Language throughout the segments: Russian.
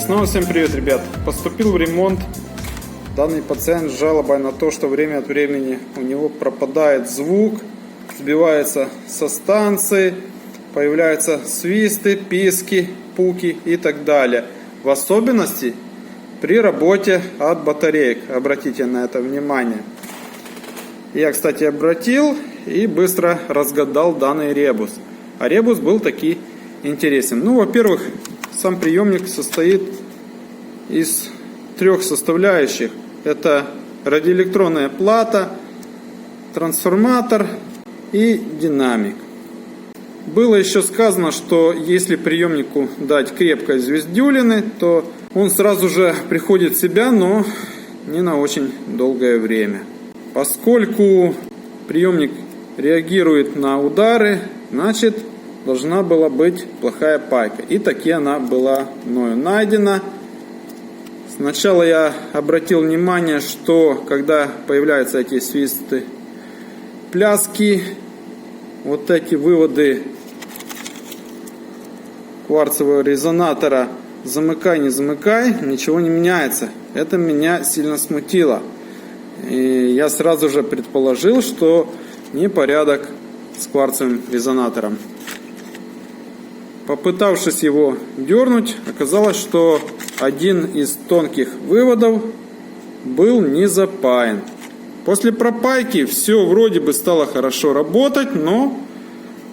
Снова всем привет, ребят! Поступил в ремонт данный пациент с жалобой на то, что время от времени у него пропадает звук, сбивается со станции, появляются свисты, писки, пуки и так далее. В особенности при работе от батареек. Обратите на это внимание. Я, кстати, обратил и быстро разгадал данный ребус. А ребус был таки интересен. Ну, во-первых, сам приемник состоит из трех составляющих. Это радиоэлектронная плата, трансформатор и динамик. Было еще сказано, что если приемнику дать крепкой звездюлины, то он сразу же приходит в себя, но не на очень долгое время. Поскольку приемник реагирует на удары, значит, должна была быть плохая пайка. И таки она была мною найдена. Сначала я обратил внимание, что когда появляются эти свисты, пляски, вот эти выводы кварцевого резонатора замыкай, не замыкай, ничего не меняется. Это меня сильно смутило. И я сразу же предположил, что непорядок с кварцевым резонатором. Попытавшись его дернуть, оказалось, что один из тонких выводов был не запаян. После пропайки все вроде бы стало хорошо работать, но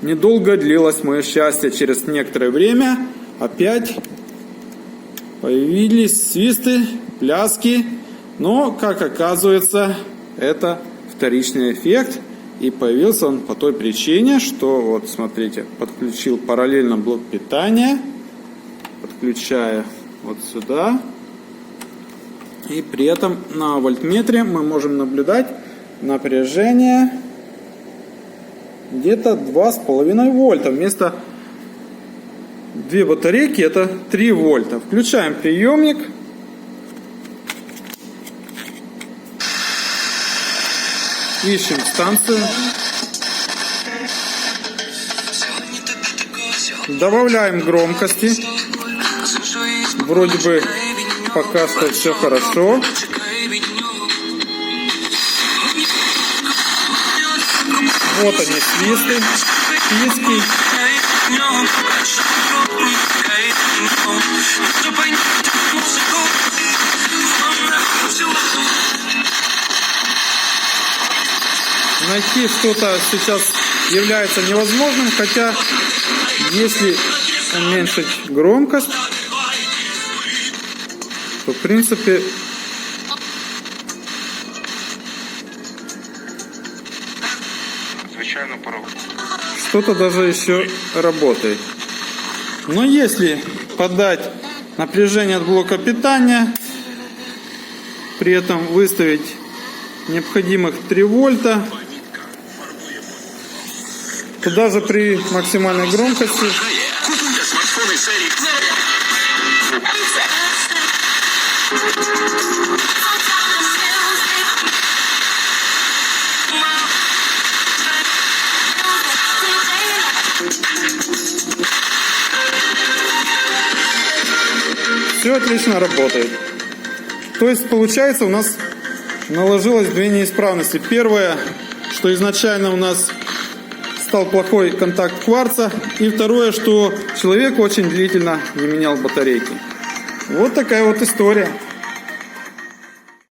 недолго длилось мое счастье. Через некоторое время опять появились свисты, пляски, но, как оказывается, это вторичный эффект. И появился он по той причине, что, вот смотрите, подключил параллельно блок питания, подключая вот сюда. И при этом на вольтметре мы можем наблюдать напряжение где-то 2,5 вольта. Вместо 2 батарейки это 3 вольта. Включаем приемник. Ищем станцию. Добавляем громкости. Вроде бы пока что все хорошо. Вот они, свисты, писки. Найти что-то сейчас является невозможным, хотя если уменьшить громкость, то в принципе что-то даже еще работает. Но если подать напряжение от блока питания, при этом выставить необходимых 3 вольта, то даже при максимальной громкости все отлично работает. То есть получается, у нас наложилось две неисправности. Первое, что изначально у нас стал плохой контакт кварца. И второе, что человек очень длительно не менял батарейки. Вот такая вот история.